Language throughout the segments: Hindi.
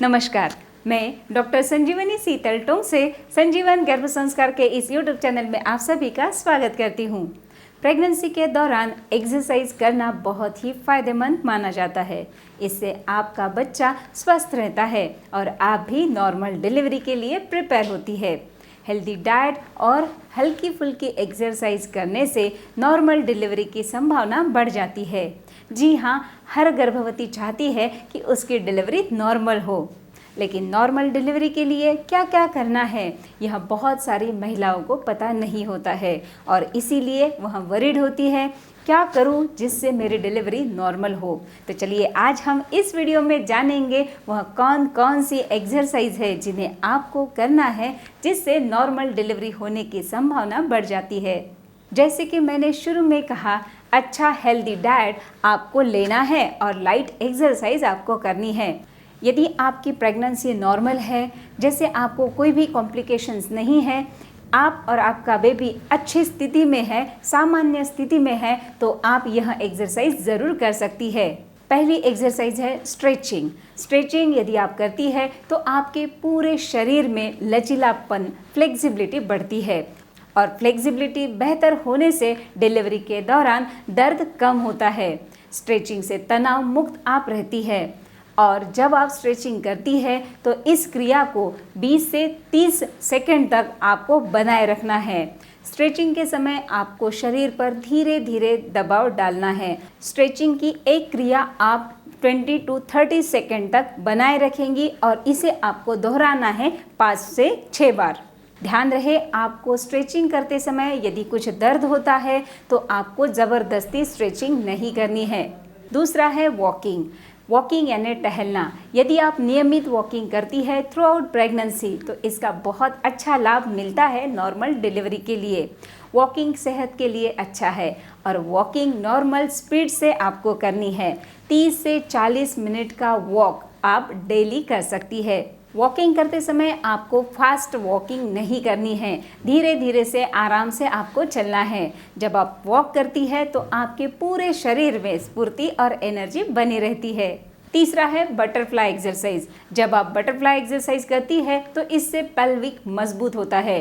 नमस्कार, मैं डॉक्टर संजीवनी शीतल टोंग से संजीवन गर्भ संस्कार के इस यूट्यूब चैनल में आप सभी का स्वागत करती हूँ। प्रेगनेंसी के दौरान एक्सरसाइज करना बहुत ही फायदेमंद माना जाता है। इससे आपका बच्चा स्वस्थ रहता है और आप भी नॉर्मल डिलीवरी के लिए प्रिपेयर होती है। हेल्दी डाइट और हल्की फुल्की एक्सरसाइज करने से नॉर्मल डिलीवरी की संभावना बढ़ जाती है। जी हाँ, हर गर्भवती चाहती है कि उसकी डिलीवरी नॉर्मल हो, लेकिन नॉर्मल डिलीवरी के लिए क्या क्या करना है यह बहुत सारी महिलाओं को पता नहीं होता है और इसीलिए वह वरीड होती है, क्या करूं जिससे मेरी डिलीवरी नॉर्मल हो। तो चलिए आज हम इस वीडियो में जानेंगे वह कौन कौन सी एक्सरसाइज है जिन्हें आपको करना है जिससे नॉर्मल डिलीवरी होने की संभावना बढ़ जाती है। जैसे कि मैंने शुरू में कहा, अच्छा हेल्दी डाइट आपको लेना है और लाइट एक्सरसाइज आपको करनी है। यदि आपकी प्रेगनेंसी नॉर्मल है, जैसे आपको कोई भी कॉम्प्लिकेशंस नहीं है, आप और आपका बेबी अच्छी स्थिति में है, सामान्य स्थिति में है, तो आप यह एक्सरसाइज ज़रूर कर सकती है। पहली एक्सरसाइज है स्ट्रेचिंग। स्ट्रेचिंग यदि आप करती है तो आपके पूरे शरीर में लचीलापन, फ्लेक्सिबिलिटी बढ़ती है और फ्लेक्सिबिलिटी बेहतर होने से डिलीवरी के दौरान दर्द कम होता है। स्ट्रेचिंग से तनाव मुक्त आप रहती है और जब आप स्ट्रेचिंग करती है तो इस क्रिया को 20 से 30 सेकंड तक आपको बनाए रखना है। स्ट्रेचिंग के समय आपको शरीर पर धीरे धीरे दबाव डालना है। स्ट्रेचिंग की एक क्रिया आप 20 to 30 सेकंड तक बनाए रखेंगी और इसे आपको दोहराना है 5 से 6 बार। ध्यान रहे, आपको स्ट्रेचिंग करते समय यदि कुछ दर्द होता है तो आपको ज़बरदस्ती स्ट्रेचिंग नहीं करनी है। दूसरा है वॉकिंग। वॉकिंग यानी टहलना। यदि आप नियमित वॉकिंग करती है थ्रू आउट प्रेगनेंसी तो इसका बहुत अच्छा लाभ मिलता है नॉर्मल डिलीवरी के लिए। वॉकिंग सेहत के लिए अच्छा है और वॉकिंग नॉर्मल स्पीड से आपको करनी है। 30 से 40 मिनट का वॉक आप डेली कर सकती है। वॉकिंग करते समय आपको फास्ट वॉकिंग नहीं करनी है, धीरे धीरे से आराम से आपको चलना है। जब आप वॉक करती है तो आपके पूरे शरीर में स्फूर्ति और एनर्जी बनी रहती है। तीसरा है बटरफ्लाई एक्सरसाइज। जब आप बटरफ्लाई एक्सरसाइज करती है तो इससे पेल्विक मजबूत होता है,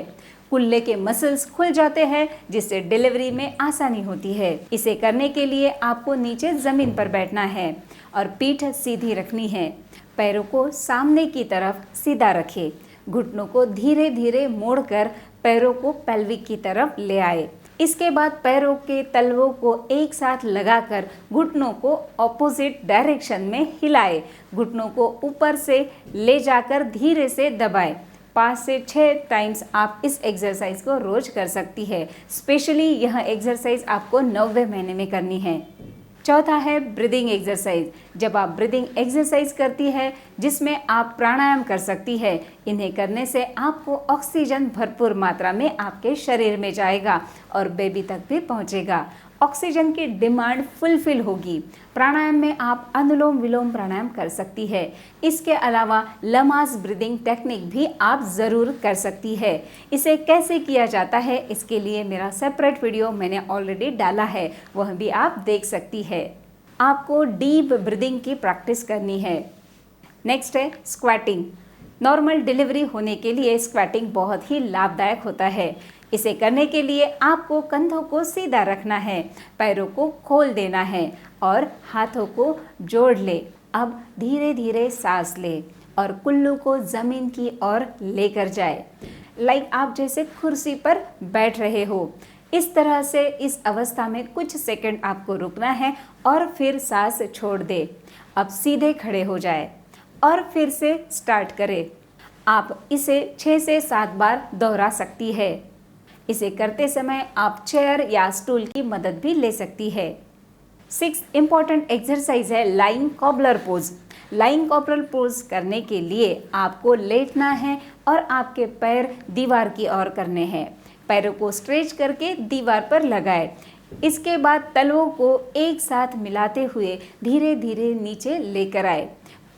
कुल्ले के मसल्स खुल जाते हैं जिससे डिलीवरी में आसानी होती है। इसे करने के लिए आपको नीचे ज़मीन पर बैठना है और पीठ सीधी रखनी है। पैरों को सामने की तरफ सीधा रखें। घुटनों को धीरे धीरे मोड़कर पैरों को पेल्विक की तरफ ले आए। इसके बाद पैरों के तलवों को एक साथ लगाकर घुटनों को ऑपोजिट डायरेक्शन में हिलाए। घुटनों को ऊपर से ले जाकर धीरे से दबाएं। 5 से 6 टाइम्स आप इस एक्सरसाइज को रोज कर सकती है। स्पेशली यह एक्सरसाइज आपको 9वें महीने में करनी है। चौथा है ब्रीदिंग एक्सरसाइज। जब आप ब्रीदिंग एक्सरसाइज करती है जिसमें आप प्राणायाम कर सकती है, इन्हें करने से आपको ऑक्सीजन भरपूर मात्रा में आपके शरीर में जाएगा और बेबी तक भी पहुंचेगा। ऑक्सीजन की डिमांड फुलफिल होगी। प्राणायाम में आप अनुलोम विलोम प्राणायाम कर सकती है। इसके अलावा लमास ब्रीदिंग टेक्निक भी आप ज़रूर कर सकती है। इसे कैसे किया जाता है इसके लिए मेरा सेपरेट वीडियो मैंने ऑलरेडी डाला है, वह भी आप देख सकती है। आपको डीप ब्रीदिंग की प्रैक्टिस करनी है। नेक्स्ट है स्क्वैटिंग। नॉर्मल डिलीवरी होने के लिए स्क्वैटिंग बहुत ही लाभदायक होता है। इसे करने के लिए आपको कंधों को सीधा रखना है, पैरों को खोल देना है और हाथों को जोड़ ले। अब धीरे धीरे सांस ले और कुल्लू को ज़मीन की ओर लेकर जाए, लाइक आप जैसे कुर्सी पर बैठ रहे हो। इस तरह से इस अवस्था में कुछ सेकंड आपको रुकना है और फिर सांस छोड़ दे। अब सीधे खड़े हो जाए और फिर से स्टार्ट करें। आप इसे 6 से 7 बार दोहरा सकती है। इसे करते समय आप चेयर या स्टूल की मदद भी ले सकती है। 6th इम्पॉर्टेंट एक्सरसाइज है lying cobbler pose. Lying cobbler pose करने के लिए आपको लेटना है और आपके पैर दीवार की ओर करने हैं। पैरों को स्ट्रेच करके दीवार पर लगाए। इसके बाद तलवों को एक साथ मिलाते हुए धीरे धीरे नीचे लेकर आए।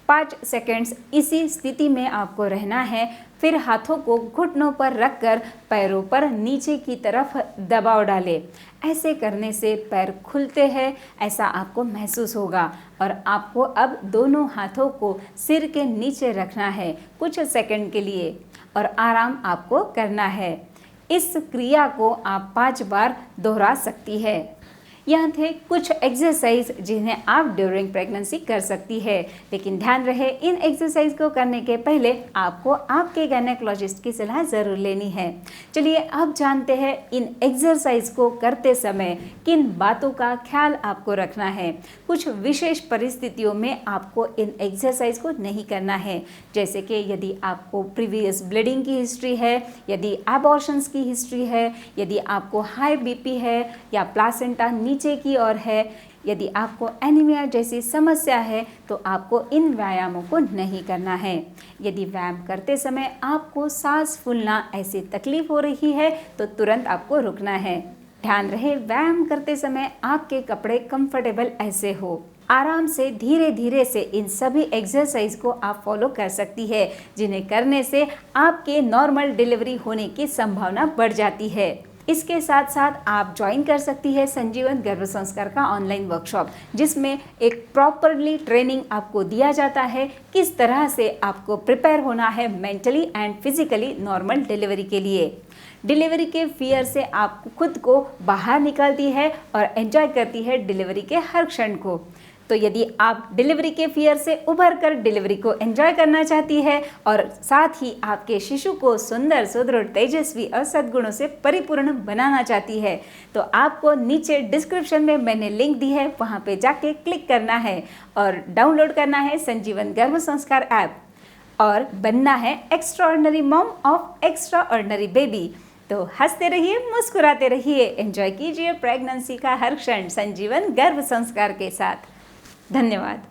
5 सेकंड्स इसी स्थिति में आपको रहना है। फिर हाथों को घुटनों पर रखकर पैरों पर नीचे की तरफ दबाव डालें। ऐसे करने से पैर खुलते हैं, ऐसा आपको महसूस होगा। और आपको अब दोनों हाथों को सिर के नीचे रखना है कुछ सेकंड के लिए और आराम आपको करना है। इस क्रिया को आप 5 बार दोहरा सकती है। यह थे कुछ एक्सरसाइज जिन्हें आप ड्यूरिंग प्रेगनेंसी कर सकती है, लेकिन ध्यान रहे इन एक्सरसाइज को करने के पहले आपको आपके गायनेकोलॉजिस्ट की सलाह ज़रूर लेनी है। चलिए अब जानते हैं इन एक्सरसाइज को करते समय किन बातों का ख्याल आपको रखना है। कुछ विशेष परिस्थितियों में आपको इन एक्सरसाइज को नहीं करना है, जैसे कि यदि आपको प्रीवियस ब्लीडिंग की हिस्ट्री है, यदि एबॉर्शंस की हिस्ट्री है, यदि आपको हाई बीपी है या प्लासेंटा नीचे की ओर है, यदि आपको एनीमिया जैसी समस्या है तो आपको इन व्यायामों को नहीं करना है। यदि व्यायाम करते समय आपको सांस फूलना ऐसी तकलीफ हो रही है तो तुरंत आपको रुकना है। ध्यान रहे व्यायाम करते समय आपके कपड़े कंफर्टेबल ऐसे हो। आराम से धीरे धीरे से इन सभी एक्सरसाइज को आप फॉलो कर सकती है, जिन्हें करने से आपके नॉर्मल डिलीवरी होने की संभावना बढ़ जाती है। इसके साथ साथ आप ज्वाइन कर सकती है संजीवन गर्भ संस्कार का ऑनलाइन वर्कशॉप, जिसमें एक प्रॉपरली ट्रेनिंग आपको दिया जाता है किस तरह से आपको प्रिपेयर होना है mentally and physically normal delivery के लिए। डिलीवरी के फियर से आप खुद को बाहर निकालती है और एंजॉय करती है डिलीवरी के हर क्षण को। तो यदि आप डिलीवरी के फियर से उभर कर डिलीवरी को एंजॉय करना चाहती है और साथ ही आपके शिशु को सुंदर, सुदृढ़, तेजस्वी और सद्गुणों से परिपूर्ण बनाना चाहती है, तो आपको नीचे डिस्क्रिप्शन में मैंने लिंक दी है, वहाँ पे जाके क्लिक करना है और डाउनलोड करना है संजीवन गर्भ संस्कार ऐप और बनना है extraordinary mom of extraordinary baby. तो हंसते रहिए, मुस्कुराते रहिए, एंजॉय कीजिए प्रेगनेंसी का हर क्षण संजीवन गर्भ संस्कार के साथ। धन्यवाद।